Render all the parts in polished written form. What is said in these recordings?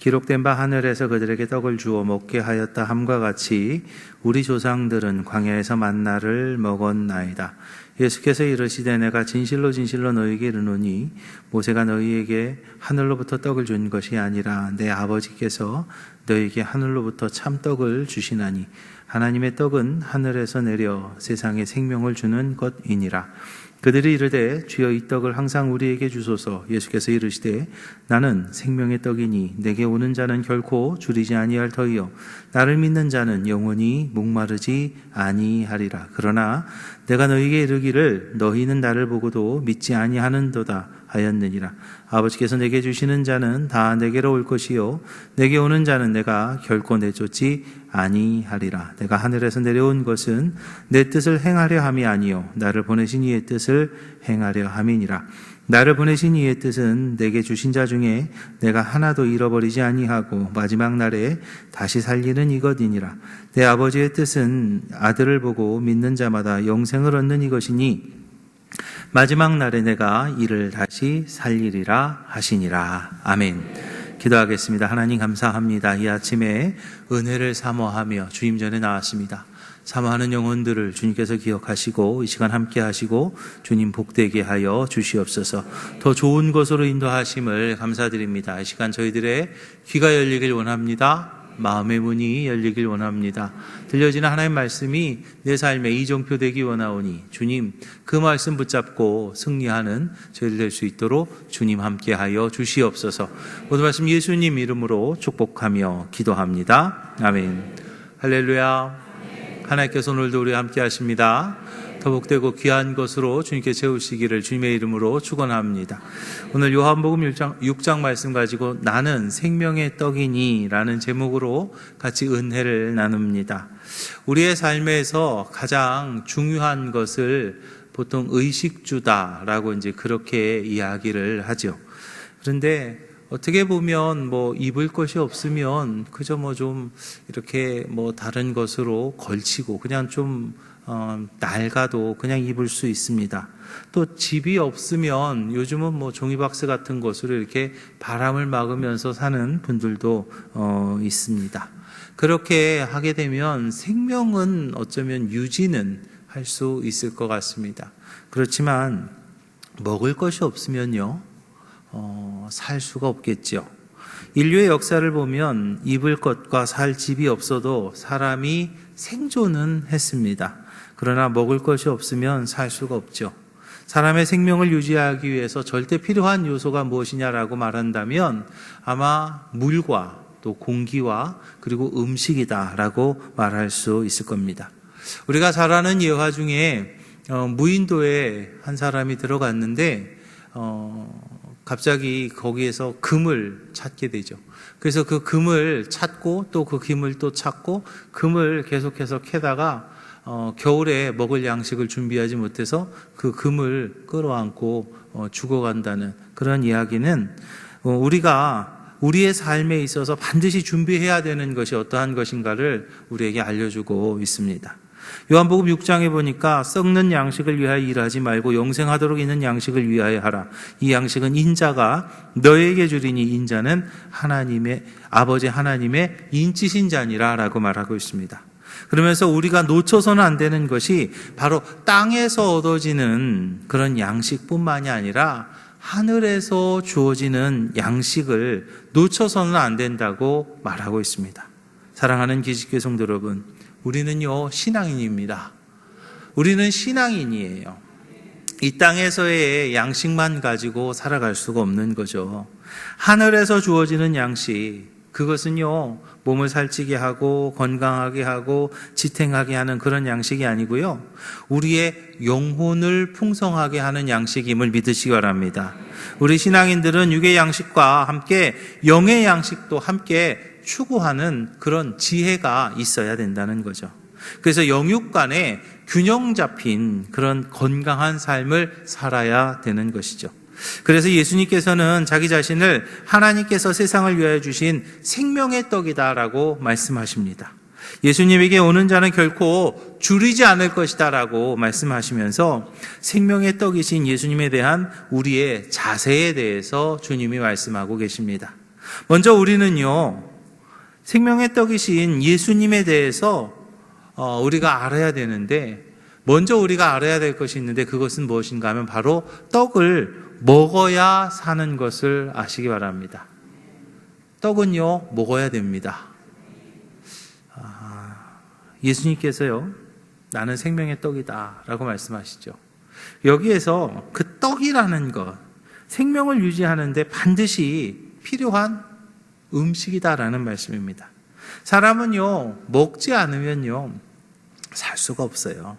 기록된 바 하늘에서 그들에게 떡을 주어 먹게 하였다 함과 같이 우리 조상들은 광야에서 만나를 먹었나이다. 예수께서 이르시되 내가 진실로 진실로 너희에게 이르노니 모세가 너희에게 하늘로부터 떡을 준 것이 아니라 내 아버지께서 너희에게 하늘로부터 참떡을 주시나니 하나님의 떡은 하늘에서 내려 세상에 생명을 주는 것이니라. 그들이 이르되 주여 이 떡을 항상 우리에게 주소서. 예수께서 이르시되 나는 생명의 떡이니 내게 오는 자는 결코 줄이지 아니할 터이요 나를 믿는 자는 영원히 목마르지 아니하리라. 그러나 내가 너희에게 이르기를 너희는 나를 보고도 믿지 아니하는도다 하였느니라. 아버지께서 내게 주시는 자는 다 내게로 올 것이요 내게 오는 자는 내가 결코 내쫓지 아니하리라. 내가 하늘에서 내려온 것은 내 뜻을 행하려 함이 아니요 나를 보내신 이의 뜻을 행하려 함이니라. 나를 보내신 이의 뜻은 내게 주신 자 중에 내가 하나도 잃어버리지 아니하고 마지막 날에 다시 살리는 이것이니라. 내 아버지의 뜻은 아들을 보고 믿는 자마다 영생을 얻는 이것이니 마지막 날에 내가 이를 다시 살리리라 하시니라. 아멘. 기도하겠습니다. 하나님 감사합니다. 이 아침에 은혜를 사모하며 주님 전에 나왔습니다. 사모하는 영혼들을 주님께서 기억하시고 이 시간 함께 하시고 주님 복되게 하여 주시옵소서. 더 좋은 것으로 인도하심을 감사드립니다. 이 시간 저희들의 귀가 열리길 원합니다. 마음의 문이 열리길 원합니다. 들려지는 하나님의 말씀이 내 삶에 이정표 되기 원하오니 주님 그 말씀 붙잡고 승리하는 저희들 될 수 있도록 주님 함께하여 주시옵소서. 모든 말씀 예수님 이름으로 축복하며 기도합니다. 아멘. 할렐루야. 하나님께서 오늘도 우리와 함께 하십니다. 더 복되고 귀한 것으로 주님께 채우시기를 주님의 이름으로 축원합니다. 오늘 요한복음 6장 말씀 가지고 나는 생명의 떡이니 라는 제목으로 같이 은혜를 나눕니다. 우리의 삶에서 가장 중요한 것을 보통 의식주다라고 이제 그렇게 이야기를 하죠. 그런데 어떻게 보면 입을 것이 없으면 그저 좀 이렇게 다른 것으로 걸치고 그냥 좀 낡아도 그냥 입을 수 있습니다. 또 집이 없으면 요즘은 종이박스 같은 것으로 이렇게 바람을 막으면서 사는 분들도 있습니다. 그렇게 하게 되면 생명은 어쩌면 유지는 할 수 있을 것 같습니다. 그렇지만 먹을 것이 없으면요, 살 수가 없겠죠. 인류의 역사를 보면 입을 것과 살 집이 없어도 사람이 생존은 했습니다. 그러나 먹을 것이 없으면 살 수가 없죠. 사람의 생명을 유지하기 위해서 절대 필요한 요소가 무엇이냐라고 말한다면 아마 물과 또 공기와 그리고 음식이다라고 말할 수 있을 겁니다. 우리가 잘 아는 예화 중에 무인도에 한 사람이 들어갔는데 갑자기 거기에서 금을 찾게 되죠. 그래서 그 금을 찾고 또 그 금을 또 찾고 금을 계속해서 캐다가 겨울에 먹을 양식을 준비하지 못해서 그 금을 끌어안고 죽어간다는 그런 이야기는 우리가 우리의 삶에 있어서 반드시 준비해야 되는 것이 어떠한 것인가를 우리에게 알려주고 있습니다. 요한복음 6장에 보니까 썩는 양식을 위하여 일하지 말고 영생하도록 있는 양식을 위하여 하라. 이 양식은 인자가 너에게 주리니 인자는 하나님의 아버지 하나님의 인치신 자니라 라고 말하고 있습니다. 그러면서 우리가 놓쳐서는 안 되는 것이 바로 땅에서 얻어지는 그런 양식뿐만이 아니라 하늘에서 주어지는 양식을 놓쳐서는 안 된다고 말하고 있습니다. 사랑하는 기식교회 성도 여러분, 우리는요 신앙인입니다. 우리는 신앙인이에요. 이 땅에서의 양식만 가지고 살아갈 수가 없는 거죠. 하늘에서 주어지는 양식, 그것은요 몸을 살찌게 하고 건강하게 하고 지탱하게 하는 그런 양식이 아니고요, 우리의 영혼을 풍성하게 하는 양식임을 믿으시기 바랍니다. 우리 신앙인들은 육의 양식과 함께 영의 양식도 함께 추구하는 그런 지혜가 있어야 된다는 거죠. 그래서 영육 간에 균형 잡힌 그런 건강한 삶을 살아야 되는 것이죠. 그래서 예수님께서는 자기 자신을 하나님께서 세상을 위하여 주신 생명의 떡이다라고 말씀하십니다. 예수님에게 오는 자는 결코 줄이지 않을 것이다라고 말씀하시면서 생명의 떡이신 예수님에 대한 우리의 자세에 대해서 주님이 말씀하고 계십니다. 먼저 우리는요, 생명의 떡이신 예수님에 대해서 우리가 알아야 되는데, 먼저 우리가 알아야 될 것이 있는데 그것은 무엇인가 하면 바로 떡을 먹어야 사는 것을 아시기 바랍니다. 떡은요, 먹어야 됩니다. 예수님께서요, 나는 생명의 떡이다 라고 말씀하시죠. 여기에서 그 떡이라는 것, 생명을 유지하는데 반드시 필요한 음식이다라는 말씀입니다. 사람은요, 먹지 않으면요, 살 수가 없어요.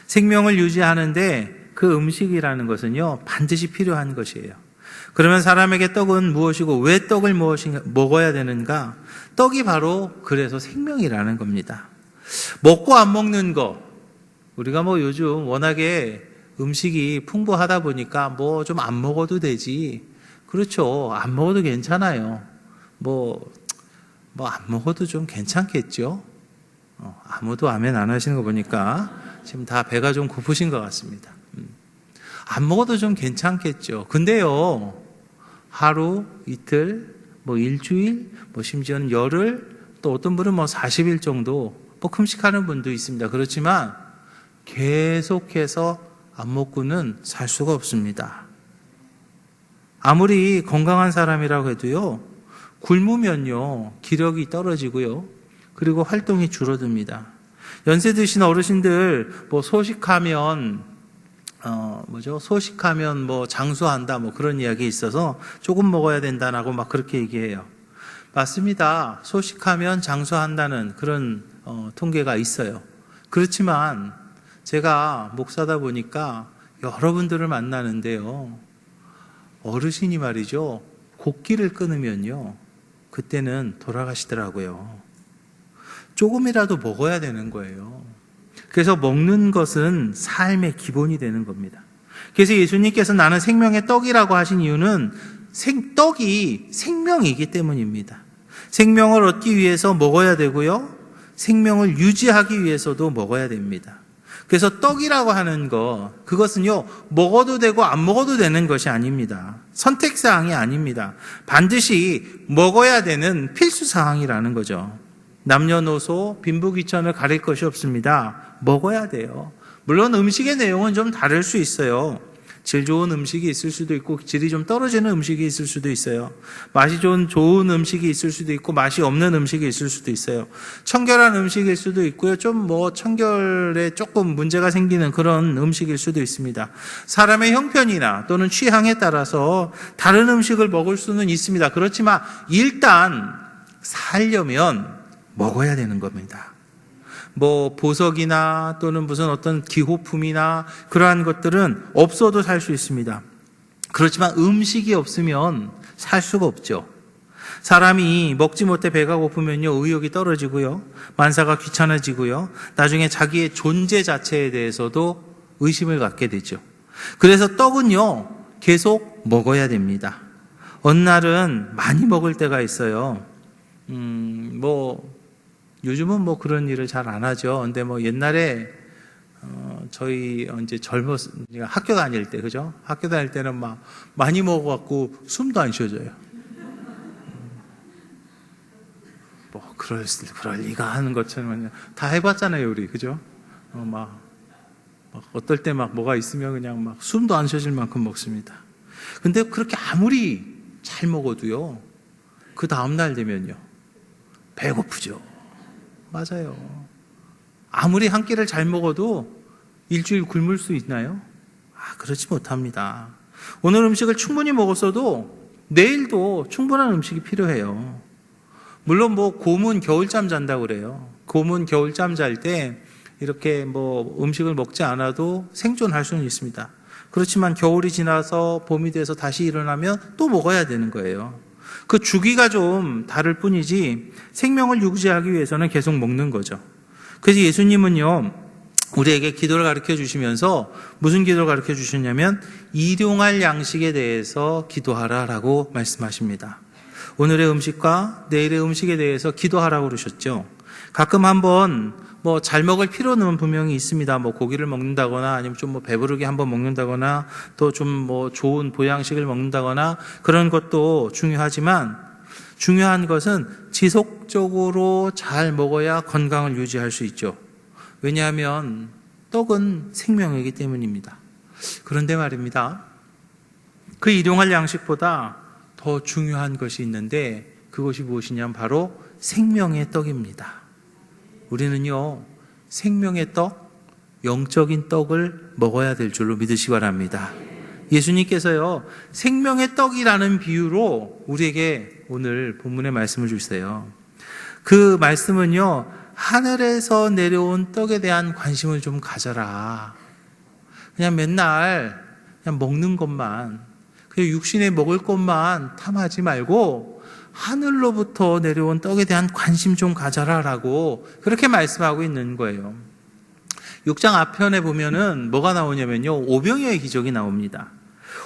생명을 유지하는데 그 음식이라는 것은요, 반드시 필요한 것이에요. 그러면 사람에게 떡은 무엇이고 왜 떡을 먹어야 되는가? 떡이 바로 그래서 생명이라는 겁니다. 먹고 안 먹는 거, 우리가 요즘 워낙에 음식이 풍부하다 보니까 좀 안 먹어도 되지. 그렇죠. 안 먹어도 괜찮아요. 안 먹어도 좀 괜찮겠죠? 아무도 아멘 안 하시는 거 보니까 지금 다 배가 좀 고프신 것 같습니다. 안 먹어도 좀 괜찮겠죠. 근데요, 하루, 이틀, 일주일, 심지어는 열흘, 또 어떤 분은 40일 정도 금식하는 분도 있습니다. 그렇지만 계속해서 안 먹고는 살 수가 없습니다. 아무리 건강한 사람이라고 해도요, 굶으면요, 기력이 떨어지고요, 그리고 활동이 줄어듭니다. 연세 드신 어르신들, 소식하면 장수한다, 그런 이야기 있어서 조금 먹어야 된다라고 그렇게 얘기해요. 맞습니다. 소식하면 장수한다는 그런 통계가 있어요. 그렇지만 제가 목사다 보니까 여러분들을 만나는데요, 어르신이 말이죠, 곡기를 끊으면요, 그때는 돌아가시더라고요. 조금이라도 먹어야 되는 거예요. 그래서 먹는 것은 삶의 기본이 되는 겁니다. 그래서 예수님께서 나는 생명의 떡이라고 하신 이유는 떡이 생명이기 때문입니다. 생명을 얻기 위해서 먹어야 되고요, 생명을 유지하기 위해서도 먹어야 됩니다. 그래서 떡이라고 하는 그것은요, 먹어도 되고 안 먹어도 되는 것이 아닙니다. 선택사항이 아닙니다. 반드시 먹어야 되는 필수사항이라는 거죠. 남녀노소, 빈부귀천을 가릴 것이 없습니다. 먹어야 돼요. 물론 음식의 내용은 좀 다를 수 있어요. 질 좋은 음식이 있을 수도 있고 질이 좀 떨어지는 음식이 있을 수도 있어요. 맛이 좋은 음식이 있을 수도 있고 맛이 없는 음식이 있을 수도 있어요. 청결한 음식일 수도 있고요. 좀 청결에 조금 문제가 생기는 그런 음식일 수도 있습니다. 사람의 형편이나 또는 취향에 따라서 다른 음식을 먹을 수는 있습니다. 그렇지만 일단 살려면 먹어야 되는 겁니다. 보석이나 또는 무슨 어떤 기호품이나 그러한 것들은 없어도 살 수 있습니다. 그렇지만 음식이 없으면 살 수가 없죠. 사람이 먹지 못해 배가 고프면요, 의욕이 떨어지고요, 만사가 귀찮아지고요, 나중에 자기의 존재 자체에 대해서도 의심을 갖게 되죠. 그래서 떡은요, 계속 먹어야 됩니다. 어느 날은 많이 먹을 때가 있어요. 요즘은 그런 일을 잘 안 하죠. 근데 옛날에, 저희 이제 학교 다닐 때, 그죠? 학교 다닐 때는 많이 먹어갖고 숨도 안 쉬어져요. 그럴 리가 하는 것처럼 다 해봤잖아요, 우리. 그죠? 어떨 때 뭐가 있으면 그냥 숨도 안 쉬어질 만큼 먹습니다. 근데 그렇게 아무리 잘 먹어도요, 그 다음날 되면요, 배고프죠. 맞아요. 아무리 한 끼를 잘 먹어도 일주일 굶을 수 있나요? 그렇지 못합니다. 오늘 음식을 충분히 먹었어도 내일도 충분한 음식이 필요해요. 물론 곰은 겨울잠 잔다고 그래요. 곰은 겨울잠 잘 때 이렇게 음식을 먹지 않아도 생존할 수는 있습니다. 그렇지만 겨울이 지나서 봄이 돼서 다시 일어나면 또 먹어야 되는 거예요. 그 주기가 좀 다를 뿐이지 생명을 유지하기 위해서는 계속 먹는 거죠. 그래서 예수님은요, 우리에게 기도를 가르쳐 주시면서 무슨 기도를 가르쳐 주셨냐면 일용할 양식에 대해서 기도하라라고 말씀하십니다. 오늘의 음식과 내일의 음식에 대해서 기도하라고 그러셨죠. 가끔 한번 잘 먹을 필요는 분명히 있습니다. 고기를 먹는다거나 아니면 좀 배부르게 한번 먹는다거나 또 좀 좋은 보양식을 먹는다거나 그런 것도 중요하지만 중요한 것은 지속적으로 잘 먹어야 건강을 유지할 수 있죠. 왜냐하면 떡은 생명이기 때문입니다. 그런데 말입니다. 그 일용할 양식보다 더 중요한 것이 있는데 그것이 무엇이냐면 바로 생명의 떡입니다. 우리는요, 생명의 떡, 영적인 떡을 먹어야 될 줄로 믿으시기 바랍니다. 예수님께서요, 생명의 떡이라는 비유로 우리에게 오늘 본문의 말씀을 주세요. 그 말씀은요, 하늘에서 내려온 떡에 대한 관심을 좀 가져라. 그냥 맨날 그냥 먹는 것만, 그냥 육신에 먹을 것만 탐하지 말고 하늘로부터 내려온 떡에 대한 관심 좀 가져라라고 그렇게 말씀하고 있는 거예요. 6장 앞편에 보면은 뭐가 나오냐면요, 오병이어의 기적이 나옵니다.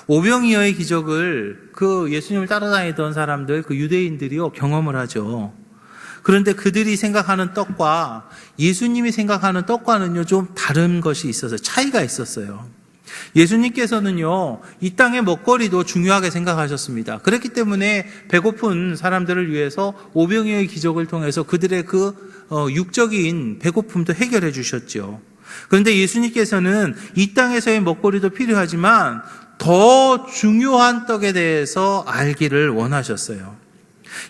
오병이어의 기적을 그 예수님을 따라다니던 사람들, 그 유대인들이요, 경험을 하죠. 그런데 그들이 생각하는 떡과 예수님이 생각하는 떡과는요, 좀 다른 것이 있어서 차이가 있었어요. 예수님께서는요, 이 땅의 먹거리도 중요하게 생각하셨습니다. 그렇기 때문에 배고픈 사람들을 위해서 오병이어의 기적을 통해서 그들의 그 육적인 배고픔도 해결해 주셨죠. 그런데 예수님께서는 이 땅에서의 먹거리도 필요하지만 더 중요한 떡에 대해서 알기를 원하셨어요.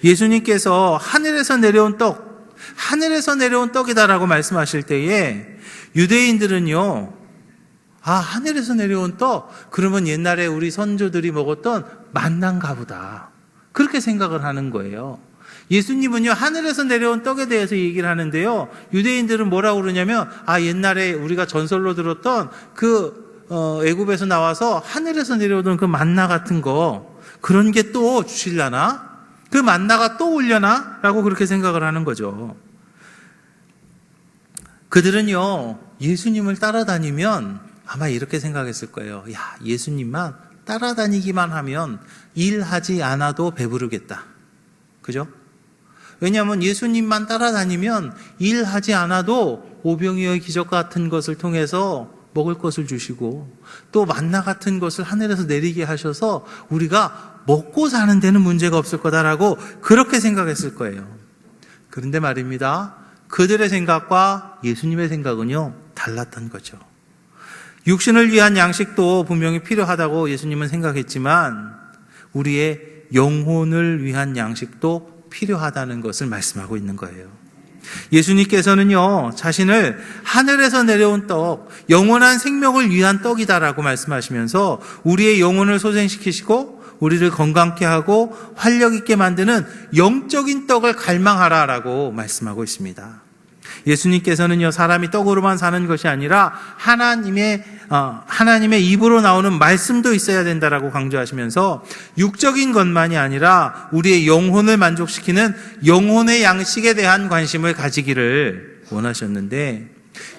예수님께서 하늘에서 내려온 떡, 하늘에서 내려온 떡이다라고 말씀하실 때에 유대인들은요, 하늘에서 내려온 떡, 그러면 옛날에 우리 선조들이 먹었던 만난가 보다, 그렇게 생각을 하는 거예요. 예수님은요, 하늘에서 내려온 떡에 대해서 얘기를 하는데요, 유대인들은 뭐라고 그러냐면, 옛날에 우리가 전설로 들었던 애굽에서 나와서 하늘에서 내려오던 그 만나 같은 거, 그런 게 또 주실라나? 그 만나가 또 올려나? 라고 그렇게 생각을 하는 거죠. 그들은요, 예수님을 따라다니면 아마 이렇게 생각했을 거예요. 예수님만 따라다니기만 하면 일하지 않아도 배부르겠다. 그죠? 왜냐하면 예수님만 따라다니면 일하지 않아도 오병이어의 기적 같은 것을 통해서 먹을 것을 주시고 또 만나 같은 것을 하늘에서 내리게 하셔서 우리가 먹고 사는 데는 문제가 없을 거다라고 그렇게 생각했을 거예요. 그런데 말입니다, 그들의 생각과 예수님의 생각은요, 달랐던 거죠. 육신을 위한 양식도 분명히 필요하다고 예수님은 생각했지만 우리의 영혼을 위한 양식도 필요하다는 것을 말씀하고 있는 거예요. 예수님께서는요, 자신을 하늘에서 내려온 떡, 영원한 생명을 위한 떡이다라고 말씀하시면서 우리의 영혼을 소생시키시고 우리를 건강케 하고 활력 있게 만드는 영적인 떡을 갈망하라라고 말씀하고 있습니다. 예수님께서는요, 사람이 떡으로만 사는 것이 아니라 하나님의 입으로 나오는 말씀도 있어야 된다라고 강조하시면서 육적인 것만이 아니라 우리의 영혼을 만족시키는 영혼의 양식에 대한 관심을 가지기를 원하셨는데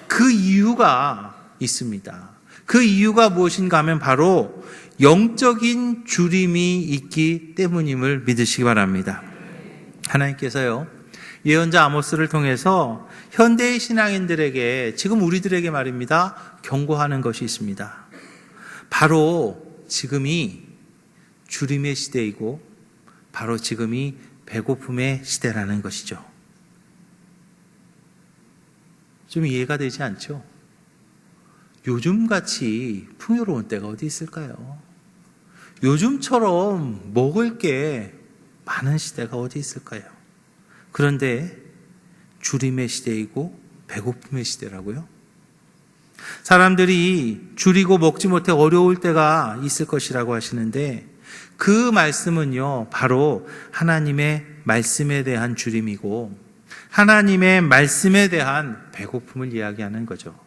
그 이유가 있습니다. 그 이유가 무엇인가 하면 바로 영적인 주림이 있기 때문임을 믿으시기 바랍니다. 하나님께서요, 예언자 아모스를 통해서 현대의 신앙인들에게, 지금 우리들에게 말입니다, 경고하는 것이 있습니다. 바로 지금이 주림의 시대이고 바로 지금이 배고픔의 시대라는 것이죠. 좀 이해가 되지 않죠? 요즘같이 풍요로운 때가 어디 있을까요? 요즘처럼 먹을 게 많은 시대가 어디 있을까요? 그런데 주림의 시대이고 배고픔의 시대라고요? 사람들이 줄이고 먹지 못해 어려울 때가 있을 것이라고 하시는데 그 말씀은요, 바로 하나님의 말씀에 대한 주림이고 하나님의 말씀에 대한 배고픔을 이야기하는 거죠.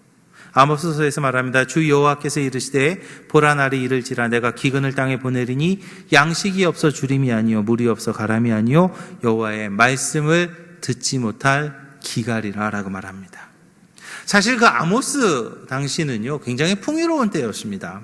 아모스서에서 말합니다. 주 여호와께서 이르시되 보라 날이 이를지라 내가 기근을 땅에 보내리니 양식이 없어 주림이 아니요 물이 없어 가람이 아니요 여호와의 말씀을 듣지 못할 기갈이라 라고 말합니다. 사실 그 아모스 당시는요, 굉장히 풍요로운 때였습니다.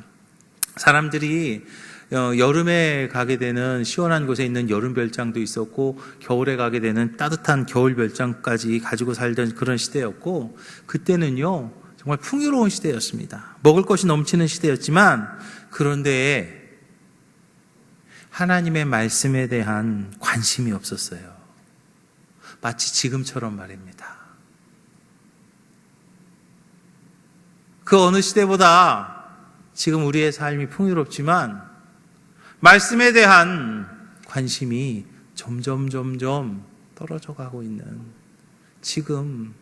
사람들이 여름에 가게 되는 시원한 곳에 있는 여름 별장도 있었고 겨울에 가게 되는 따뜻한 겨울 별장까지 가지고 살던 그런 시대였고 그때는요, 정말 풍요로운 시대였습니다. 먹을 것이 넘치는 시대였지만 그런데 하나님의 말씀에 대한 관심이 없었어요. 마치 지금처럼 말입니다. 그 어느 시대보다 지금 우리의 삶이 풍요롭지만 말씀에 대한 관심이 점점 떨어져 가고 있는 지금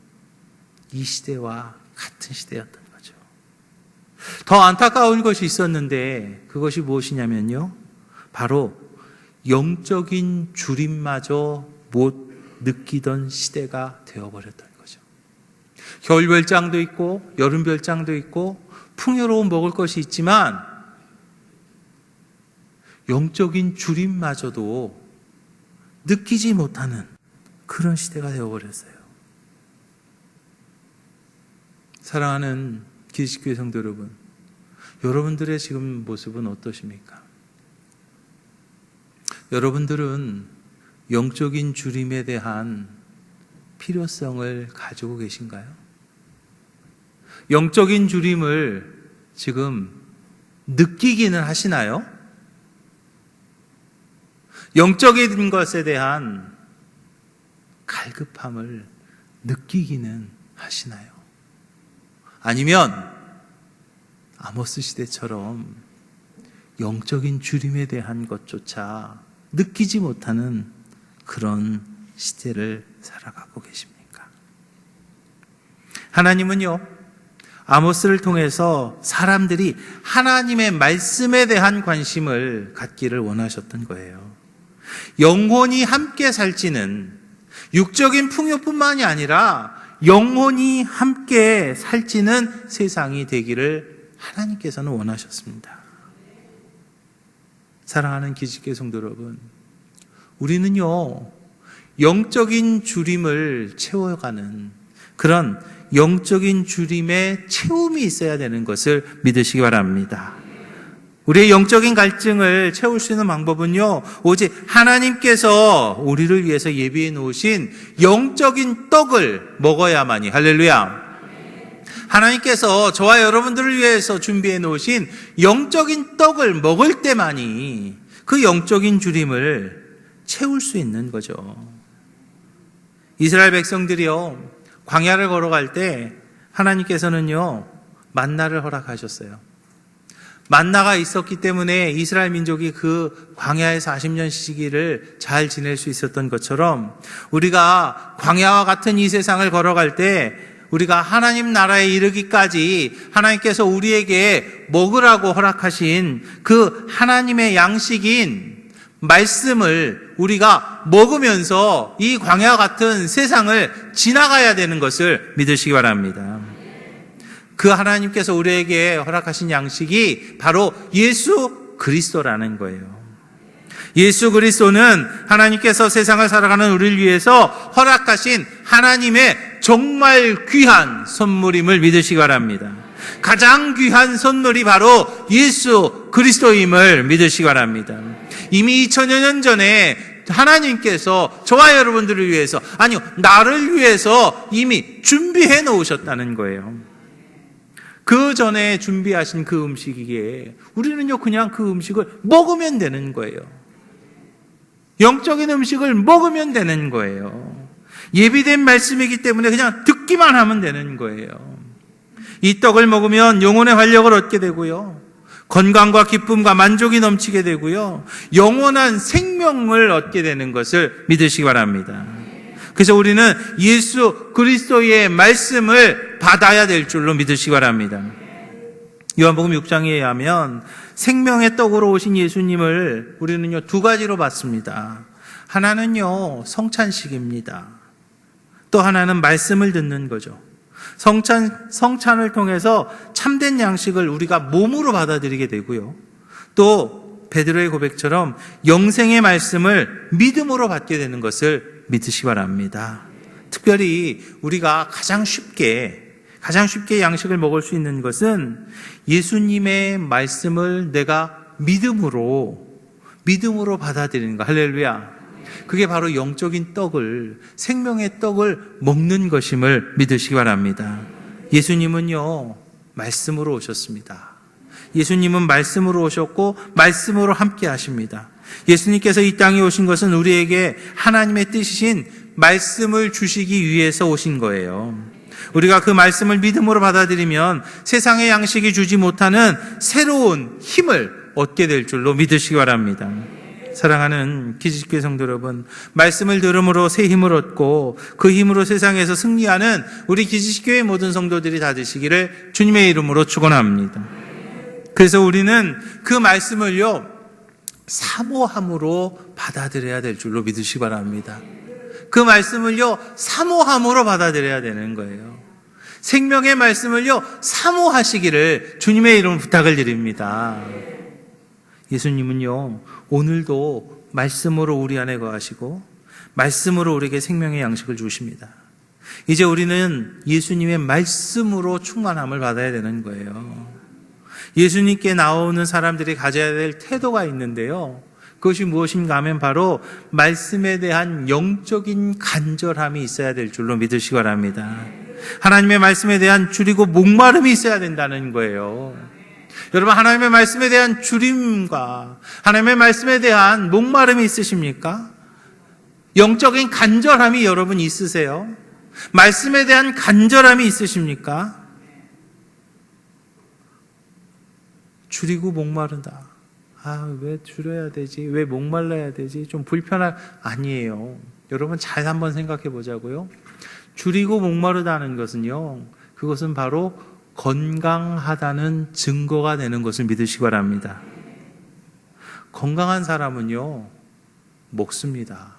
이 시대와 같은 시대였던 거죠. 더 안타까운 것이 있었는데 그것이 무엇이냐면요, 바로 영적인 주림마저 못 느끼던 시대가 되어버렸던 거죠. 겨울별장도 있고 여름별장도 있고 풍요로운 먹을 것이 있지만 영적인 주림마저도 느끼지 못하는 그런 시대가 되어버렸어요. 사랑하는 기식교회 성도 여러분, 여러분들의 지금 모습은 어떠십니까? 여러분들은 영적인 주림에 대한 필요성을 가지고 계신가요? 영적인 주림을 지금 느끼기는 하시나요? 영적인 것에 대한 갈급함을 느끼기는 하시나요? 아니면 아모스 시대처럼 영적인 주림에 대한 것조차 느끼지 못하는 그런 시대를 살아가고 계십니까? 하나님은요, 아모스를 통해서 사람들이 하나님의 말씀에 대한 관심을 갖기를 원하셨던 거예요. 영혼이 함께 살지는 육적인 풍요뿐만이 아니라 영혼이 함께 살지는 세상이 되기를 하나님께서는 원하셨습니다. 사랑하는 기식교회 성도 여러분, 우리는요, 영적인 주림을 채워가는 그런 영적인 주림의 채움이 있어야 되는 것을 믿으시기 바랍니다. 우리의 영적인 갈증을 채울 수 있는 방법은요, 오직 하나님께서 우리를 위해서 예비해 놓으신 영적인 떡을 먹어야만이, 할렐루야. 하나님께서 저와 여러분들을 위해서 준비해 놓으신 영적인 떡을 먹을 때만이 그 영적인 주림을 채울 수 있는 거죠. 이스라엘 백성들이요, 광야를 걸어갈 때 하나님께서는요, 만나를 허락하셨어요. 만나가 있었기 때문에 이스라엘 민족이 그 광야에서 40년 시기를 잘 지낼 수 있었던 것처럼 우리가 광야와 같은 이 세상을 걸어갈 때 우리가 하나님 나라에 이르기까지 하나님께서 우리에게 먹으라고 허락하신 그 하나님의 양식인 말씀을 우리가 먹으면서 이 광야 같은 세상을 지나가야 되는 것을 믿으시기 바랍니다. 그 하나님께서 우리에게 허락하신 양식이 바로 예수 그리스도라는 거예요. 예수 그리스도는 하나님께서 세상을 살아가는 우리를 위해서 허락하신 하나님의 정말 귀한 선물임을 믿으시기 바랍니다. 가장 귀한 선물이 바로 예수 그리스도임을 믿으시기 바랍니다. 이미 2000여 년 전에 하나님께서 저와 여러분들을 위해서, 아니요, 나를 위해서 이미 준비해 놓으셨다는 거예요. 그 전에 준비하신 그 음식이기에 우리는요, 그냥 그 음식을 먹으면 되는 거예요. 영적인 음식을 먹으면 되는 거예요. 예비된 말씀이기 때문에 그냥 듣기만 하면 되는 거예요. 이 떡을 먹으면 영혼의 활력을 얻게 되고요, 건강과 기쁨과 만족이 넘치게 되고요, 영원한 생명을 얻게 되는 것을 믿으시기 바랍니다. 그래서 우리는 예수 그리스도의 말씀을 받아야 될 줄로 믿으시기 바랍니다. 요한복음 6장에 의하면 생명의 떡으로 오신 예수님을 우리는요, 두 가지로 봤습니다. 하나는요, 성찬식입니다. 또 하나는 말씀을 듣는 거죠. 성찬을 통해서 참된 양식을 우리가 몸으로 받아들이게 되고요, 또 베드로의 고백처럼 영생의 말씀을 믿음으로 받게 되는 것을 믿으시기 바랍니다. 특별히 우리가 가장 쉽게 양식을 먹을 수 있는 것은 예수님의 말씀을 내가 믿음으로 받아들이는 거. 할렐루야. 그게 바로 영적인 떡을, 생명의 떡을 먹는 것임을 믿으시기 바랍니다. 예수님은요, 말씀으로 오셨습니다. 예수님은 말씀으로 오셨고 말씀으로 함께 하십니다. 예수님께서 이 땅에 오신 것은 우리에게 하나님의 뜻이신 말씀을 주시기 위해서 오신 거예요. 우리가 그 말씀을 믿음으로 받아들이면 세상의 양식이 주지 못하는 새로운 힘을 얻게 될 줄로 믿으시기 바랍니다. 사랑하는 기지교회 성도 여러분, 말씀을 들음으로 새 힘을 얻고 그 힘으로 세상에서 승리하는 우리 기지교회 모든 성도들이 다 되시기를 주님의 이름으로 축원합니다. 그래서 우리는 그 말씀을요, 사모함으로 받아들여야 될 줄로 믿으시기 바랍니다. 그 말씀을요, 사모함으로 받아들여야 되는 거예요. 생명의 말씀을요, 사모하시기를 주님의 이름으로 부탁을 드립니다. 예수님은요, 오늘도 말씀으로 우리 안에 거하시고 말씀으로 우리에게 생명의 양식을 주십니다. 이제 우리는 예수님의 말씀으로 충만함을 받아야 되는 거예요. 예수님께 나오는 사람들이 가져야 될 태도가 있는데요, 그것이 무엇인가 하면 바로 말씀에 대한 영적인 간절함이 있어야 될 줄로 믿으시기 바랍니다. 하나님의 말씀에 대한 줄이고 목마름이 있어야 된다는 거예요. 여러분, 하나님의 말씀에 대한 줄임과 하나님의 말씀에 대한 목마름이 있으십니까? 영적인 간절함이 여러분 있으세요? 말씀에 대한 간절함이 있으십니까? 줄이고 목마르다. 왜 줄여야 되지? 왜 목말라야 되지? 좀 아니에요. 여러분, 잘 한번 생각해 보자고요. 줄이고 목마르다는 것은요, 그것은 바로 건강하다는 증거가 되는 것을 믿으시기 바랍니다. 건강한 사람은요, 먹습니다.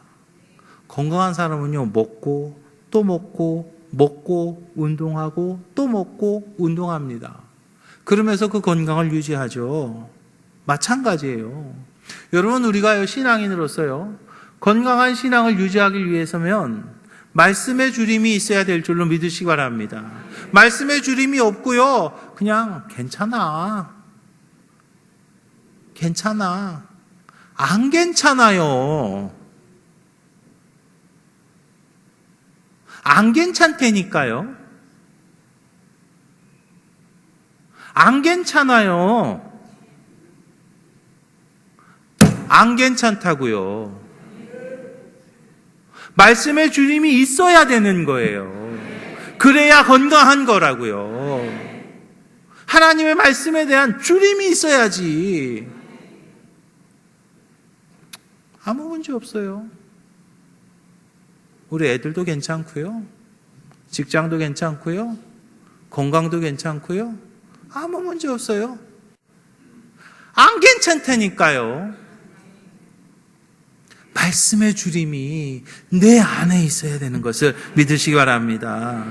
건강한 사람은요, 먹고 또 먹고 운동하고 또 먹고 운동합니다. 그러면서 그 건강을 유지하죠. 마찬가지예요. 여러분, 우리가 신앙인으로서요, 건강한 신앙을 유지하기 위해서면 말씀의 주림이 있어야 될 줄로 믿으시기 바랍니다. 말씀의 주림이 없고요, 그냥 괜찮아. 안 괜찮아요. 안 괜찮다니까요. 안 괜찮아요. 안 괜찮다고요. 말씀의 주림이 있어야 되는 거예요. 그래야 건강한 거라고요. 하나님의 말씀에 대한 주림이 있어야지. 아무 문제 없어요. 우리 애들도 괜찮고요, 직장도 괜찮고요, 건강도 괜찮고요, 아무 문제 없어요. 안 괜찮다니까요. 말씀의 주림이 내 안에 있어야 되는 것을 믿으시기 바랍니다.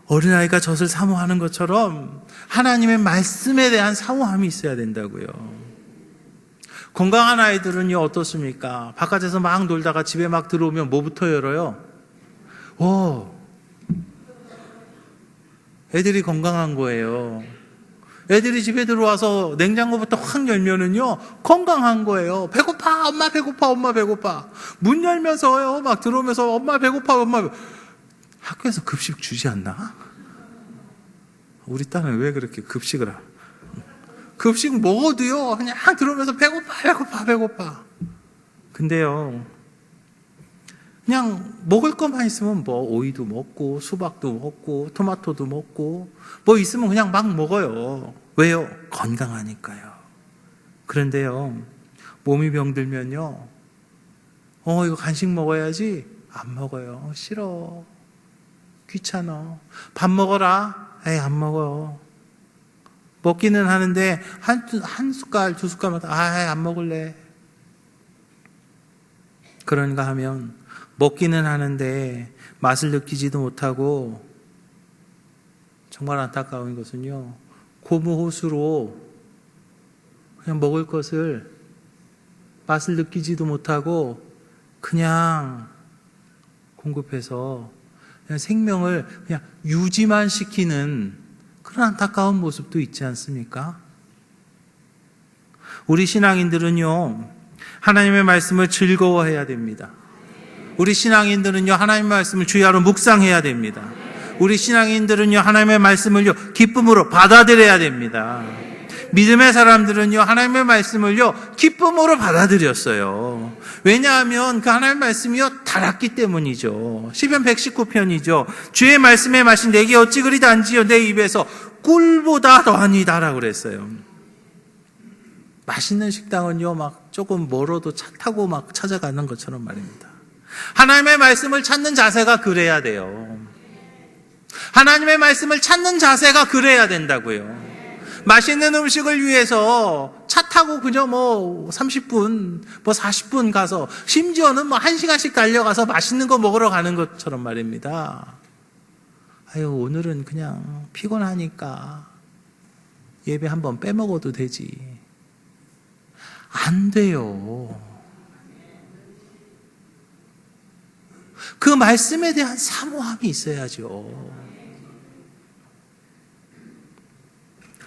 어린아이가 젖을 사모하는 것처럼 하나님의 말씀에 대한 사모함이 있어야 된다고요. 건강한 아이들은요, 어떻습니까? 바깥에서 막 놀다가 집에 막 들어오면 뭐부터 열어요? 애들이 건강한 거예요. 애들이 집에 들어와서 냉장고부터 확 열면은요, 건강한 거예요. 배고파, 엄마 배고파, 엄마 배고파. 문 열면서요, 막 들어오면서 엄마 배고파, 엄마. 학교에서 급식 주지 않나? 우리 딸은 왜 그렇게 급식을 급식 먹어도요, 그냥 들어오면서 배고파. 근데요, 그냥 먹을 것만 있으면 오이도 먹고 수박도 먹고 토마토도 먹고 있으면 그냥 막 먹어요. 왜요? 건강하니까요. 그런데요, 몸이 병들면요, 이거 간식 먹어야지. 안 먹어요. 싫어. 귀찮아. 밥 먹어라. 안 먹어요. 먹기는 하는데 한 숟갈 두 숟갈마다 안 먹을래. 그런가 하면 먹기는 하는데 맛을 느끼지도 못하고, 정말 안타까운 것은요, 고무호수로 그냥 먹을 것을 맛을 느끼지도 못하고 그냥 공급해서 그냥 생명을 그냥 유지만 시키는 그런 안타까운 모습도 있지 않습니까? 우리 신앙인들은요, 하나님의 말씀을 즐거워해야 됩니다. 우리 신앙인들은요, 하나님의 말씀을 주야로 묵상해야 됩니다. 우리 신앙인들은요, 하나님의 말씀을요, 기쁨으로 받아들여야 됩니다. 믿음의 사람들은요, 하나님의 말씀을요, 기쁨으로 받아들였어요. 왜냐하면 그 하나님의 말씀이요, 달았기 때문이죠. 시편 119편이죠. 주의 말씀의 맛이 내게 어찌 그리 단지요, 내 입에서 꿀보다 더하니다라고 그랬어요. 맛있는 식당은요, 막 조금 멀어도 차 타고 막 찾아가는 것처럼 말입니다. 하나님의 말씀을 찾는 자세가 그래야 돼요. 하나님의 말씀을 찾는 자세가 그래야 된다고요. 맛있는 음식을 위해서 차 타고 그저 30분, 40분 가서, 심지어는 1시간씩 달려가서 맛있는 거 먹으러 가는 것처럼 말입니다. 아유, 오늘은 그냥 피곤하니까 예배 한번 빼먹어도 되지. 안 돼요. 그 말씀에 대한 사모함이 있어야죠.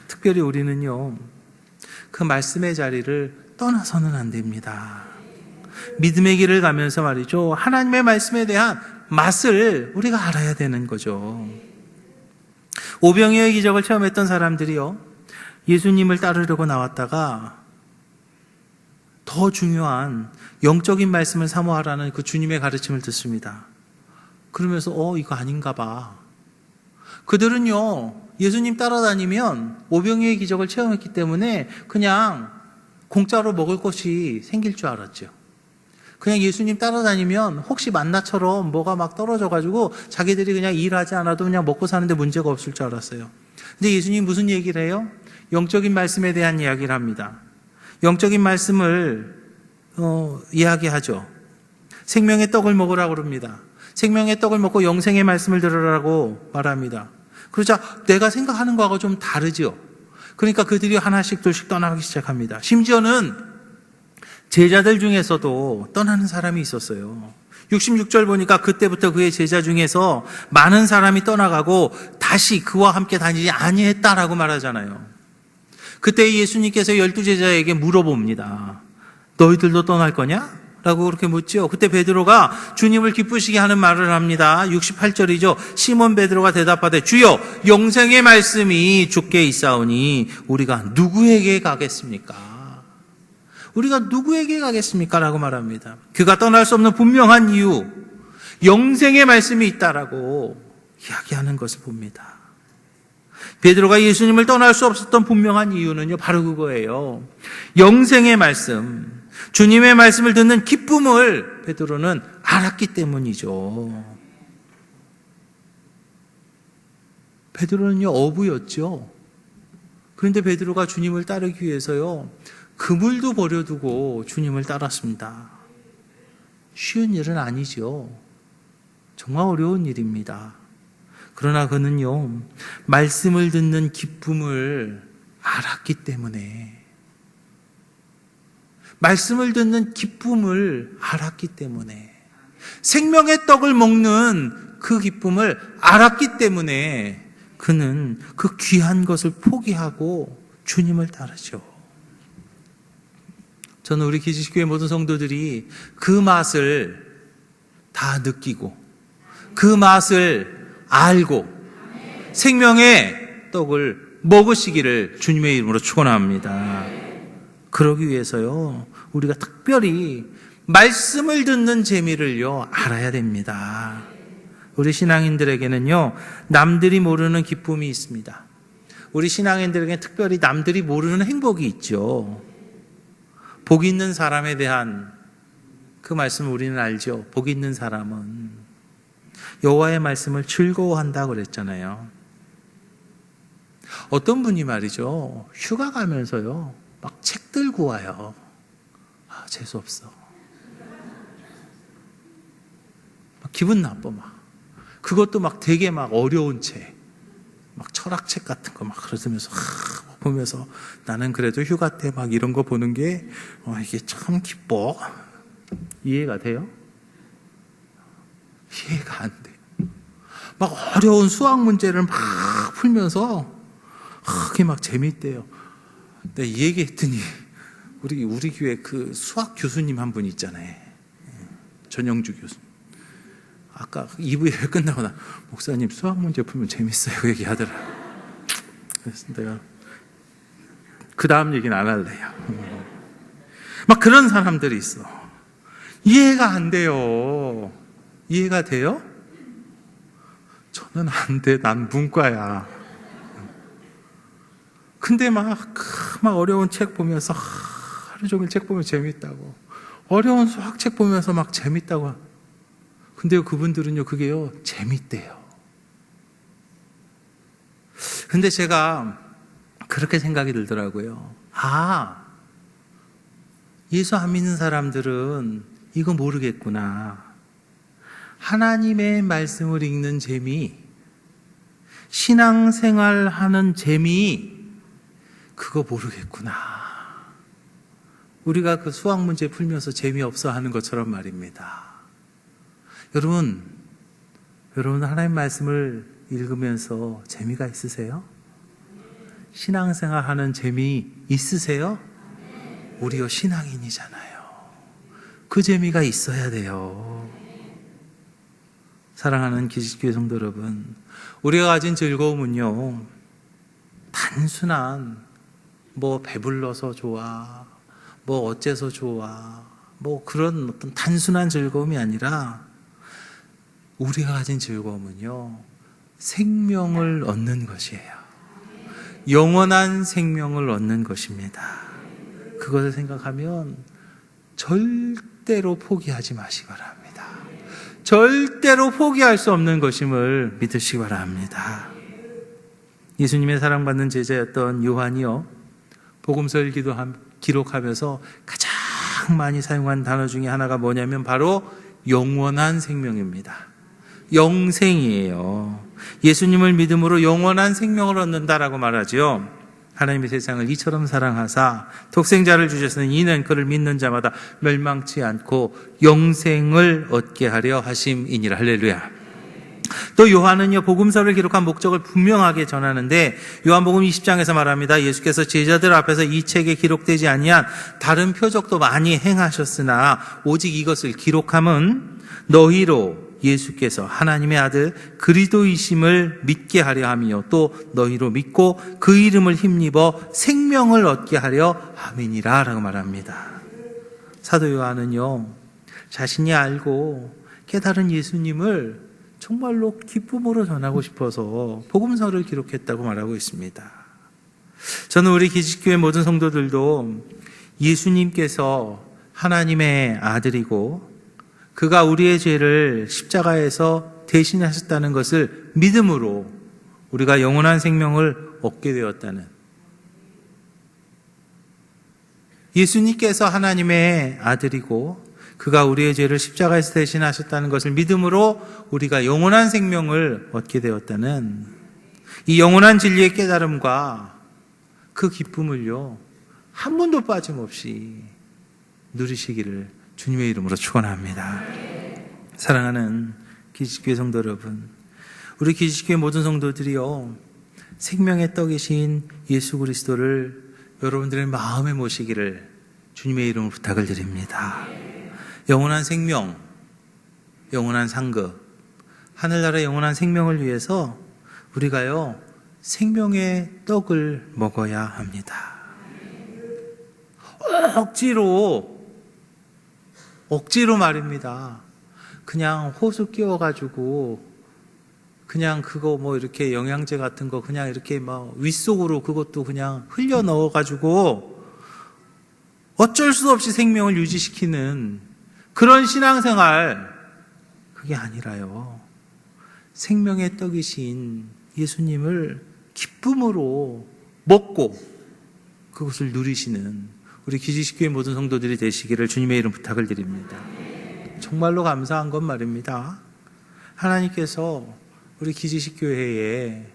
특별히 우리는요, 그 말씀의 자리를 떠나서는 안 됩니다. 믿음의 길을 가면서 말이죠, 하나님의 말씀에 대한 맛을 우리가 알아야 되는 거죠. 오병이어의 기적을 체험했던 사람들이요, 예수님을 따르려고 나왔다가 더 중요한 영적인 말씀을 사모하라는 그 주님의 가르침을 듣습니다. 그러면서 이거 아닌가 봐. 그들은요, 예수님 따라다니면 오병이어의 기적을 체험했기 때문에 그냥 공짜로 먹을 것이 생길 줄 알았죠. 그냥 예수님 따라다니면 혹시 만나처럼 뭐가 막 떨어져가지고 자기들이 그냥 일하지 않아도 그냥 먹고 사는데 문제가 없을 줄 알았어요. 근데 예수님 무슨 얘기를 해요? 영적인 말씀에 대한 이야기를 합니다. 영적인 말씀을 이야기하죠. 생명의 떡을 먹으라고 그럽니다. 생명의 떡을 먹고 영생의 말씀을 들으라고 말합니다. 그러자 내가 생각하는 거하고 좀 다르죠. 그러니까 그들이 하나씩 둘씩 떠나기 시작합니다. 심지어는 제자들 중에서도 떠나는 사람이 있었어요. 66절 보니까 그때부터 그의 제자 중에서 많은 사람이 떠나가고 다시 그와 함께 다니지 아니했다라고 말하잖아요. 그때 예수님께서 12제자에게 물어봅니다. 너희들도 떠날 거냐? 라고 그렇게 묻죠. 그때 베드로가 주님을 기쁘시게 하는 말을 합니다. 68절이죠. 시몬 베드로가 대답하되 주여 영생의 말씀이 주께 있사오니 우리가 누구에게 가겠습니까? 우리가 누구에게 가겠습니까? 라고 말합니다. 그가 떠날 수 없는 분명한 이유, 영생의 말씀이 있다라고 이야기하는 것을 봅니다. 베드로가 예수님을 떠날 수 없었던 분명한 이유는요, 바로 그거예요. 영생의 말씀, 주님의 말씀을 듣는 기쁨을 베드로는 알았기 때문이죠. 베드로는요, 어부였죠. 그런데 베드로가 주님을 따르기 위해서요, 그물도 버려두고 주님을 따랐습니다. 쉬운 일은 아니죠. 정말 어려운 일입니다. 그러나 그는요, 말씀을 듣는 기쁨을 알았기 때문에, 말씀을 듣는 기쁨을 알았기 때문에, 생명의 떡을 먹는 그 기쁨을 알았기 때문에 그는 그 귀한 것을 포기하고 주님을 따르죠. 저는 우리 기지식교회 모든 성도들이 그 맛을 다 느끼고 그 맛을 알고 생명의 떡을 먹으시기를 주님의 이름으로 축원합니다. 그러기 위해서요, 우리가 특별히 말씀을 듣는 재미를요 알아야 됩니다. 우리 신앙인들에게는요, 남들이 모르는 기쁨이 있습니다. 우리 신앙인들에게는 특별히 남들이 모르는 행복이 있죠. 복 있는 사람에 대한 그 말씀을 우리는 알죠. 복 있는 사람은 여호와의 말씀을 즐거워한다고 그랬잖아요. 어떤 분이 말이죠, 휴가 가면서요 막 책 들고 와요. 재수없어. 막 기분 나빠. 막 그것도 막 되게 막 어려운 책, 막 철학책 같은 거 막 그러면서 보면서 나는 그래도 휴가 때 막 이런 거 보는 게 이게 참 기뻐. 이해가 돼요? 이해가 안 돼. 막 어려운 수학 문제를 막 풀면서 그게 막 재밌대요. 내가 이 얘기했더니 우리 교회 그 수학 교수님 한 분 있잖아요. 전영주 교수님. 아까 2부 예배 끝나고 나 목사님 수학 문제 풀면 재밌어요 그 얘기하더라. 그래서 내가 그 다음 얘기는 안 할래요. 막 그런 사람들이 있어. 이해가 안 돼요. 이해가 돼요? 저는 안 돼. 난 문과야. 근데 막 어려운 책 보면서 하루 종일 책 보면 재밌다고. 어려운 수학책 보면서 막 재밌다고. 근데 그분들은요, 그게요, 재밌대요. 근데 제가 그렇게 생각이 들더라고요. 예수 안 믿는 사람들은 이거 모르겠구나. 하나님의 말씀을 읽는 재미, 신앙생활 하는 재미, 그거 모르겠구나. 우리가 그 수학 문제 풀면서 재미없어 하는 것처럼 말입니다. 여러분 하나님 말씀을 읽으면서 재미가 있으세요? 신앙생활 하는 재미 있으세요? 우리가 신앙인이잖아요. 그 재미가 있어야 돼요. 사랑하는 기지교회 성도 여러분, 우리가 가진 즐거움은요, 단순한 배불러서 좋아, 어째서 좋아, 그런 어떤 단순한 즐거움이 아니라 우리가 가진 즐거움은요, 생명을 얻는 것이에요. 영원한 생명을 얻는 것입니다. 그것을 생각하면 절대로 포기하지 마시기 바랍니다. 절대로 포기할 수 없는 것임을 믿으시기 바랍니다. 예수님의 사랑받는 제자였던 요한이요, 복음서를 기록하면서 가장 많이 사용한 단어 중에 하나가 뭐냐면 바로 영원한 생명입니다. 영생이에요. 예수님을 믿음으로 영원한 생명을 얻는다라고 말하죠. 하나님의 세상을 이처럼 사랑하사 독생자를 주셨으니 이는 그를 믿는 자마다 멸망치 않고 영생을 얻게 하려 하심이니라. 할렐루야. 또 요한은요, 복음서를 기록한 목적을 분명하게 전하는데 요한복음 20장에서 말합니다. 예수께서 제자들 앞에서 이 책에 기록되지 아니한 다른 표적도 많이 행하셨으나 오직 이것을 기록함은 너희로 예수께서 하나님의 아들 그리스도이심을 믿게 하려 함이요 또 너희로 믿고 그 이름을 힘입어 생명을 얻게 하려 함이니라 라고 말합니다. 사도 요한은요, 자신이 알고 깨달은 예수님을 정말로 기쁨으로 전하고 싶어서 복음서를 기록했다고 말하고 있습니다. 저는 우리 기지교회 모든 성도들도 예수님께서 하나님의 아들이고 그가 우리의 죄를 십자가에서 대신하셨다는 것을 믿음으로 우리가 영원한 생명을 얻게 되었다는, 예수님께서 하나님의 아들이고 그가 우리의 죄를 십자가에서 대신하셨다는 것을 믿음으로 우리가 영원한 생명을 얻게 되었다는 이 영원한 진리의 깨달음과 그 기쁨을요, 한 번도 빠짐없이 누리시기를 주님의 이름으로 축원합니다. 사랑하는 기지교회 성도 여러분, 우리 기지교회 모든 성도들이요, 생명의 떡이신 예수 그리스도를 여러분들의 마음에 모시기를 주님의 이름으로 부탁을 드립니다. 영원한 생명, 영원한 상급, 하늘나라의 영원한 생명을 위해서 우리가요, 생명의 떡을 먹어야 합니다. 억지로 말입니다. 그냥 호수 끼워가지고 그냥 그거 이렇게 영양제 같은 거 그냥 이렇게 윗속으로 그것도 그냥 흘려 넣어가지고 어쩔 수 없이 생명을 유지시키는 그런 신앙생활, 그게 아니라요, 생명의 떡이신 예수님을 기쁨으로 먹고 그것을 누리시는 우리 기지식교회 모든 성도들이 되시기를 주님의 이름 부탁을 드립니다. 정말로 감사한 건 말입니다. 하나님께서 우리 기지식교회에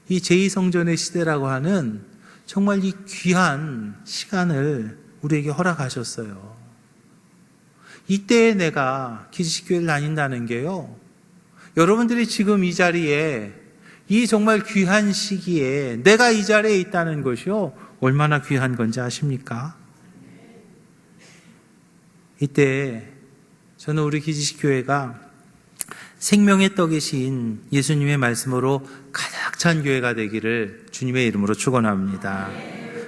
이 제2성전의 시대라고 하는 정말 이 귀한 시간을 우리에게 허락하셨어요. 이때에 내가 기지식교회를 다닌다는 게요, 여러분들이 지금 이 자리에 이 정말 귀한 시기에 내가 이 자리에 있다는 것이요, 얼마나 귀한 건지 아십니까? 이때 저는 우리 기지식교회가 생명의 떡이신 예수님의 말씀으로 가득 찬 교회가 되기를 주님의 이름으로 축원합니다.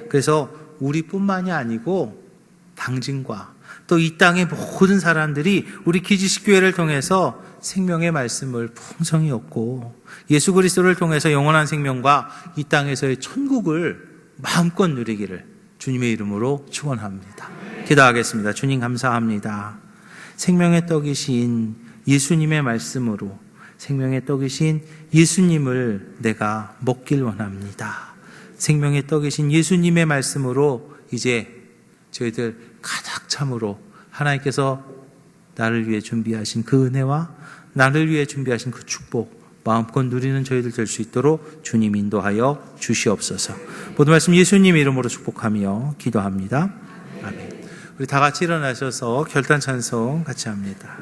그래서 우리뿐만이 아니고 당진과 또 이 땅의 모든 사람들이 우리 기지식 교회를 통해서 생명의 말씀을 풍성히 얻고 예수 그리스도를 통해서 영원한 생명과 이 땅에서의 천국을 마음껏 누리기를 주님의 이름으로 축원합니다. 기도하겠습니다. 주님 감사합니다. 생명의 떡이신 예수님의 말씀으로 생명의 떡이신 예수님을 내가 먹길 원합니다. 생명의 떡이신 예수님의 말씀으로 이제 저희들 가득 참으로 하나님께서 나를 위해 준비하신 그 은혜와 나를 위해 준비하신 그 축복 마음껏 누리는 저희들 될 수 있도록 주님 인도하여 주시옵소서. 모든 말씀 예수님 이름으로 축복하며 기도합니다. 아멘. 우리 다 같이 일어나셔서 결단 찬송 같이 합니다.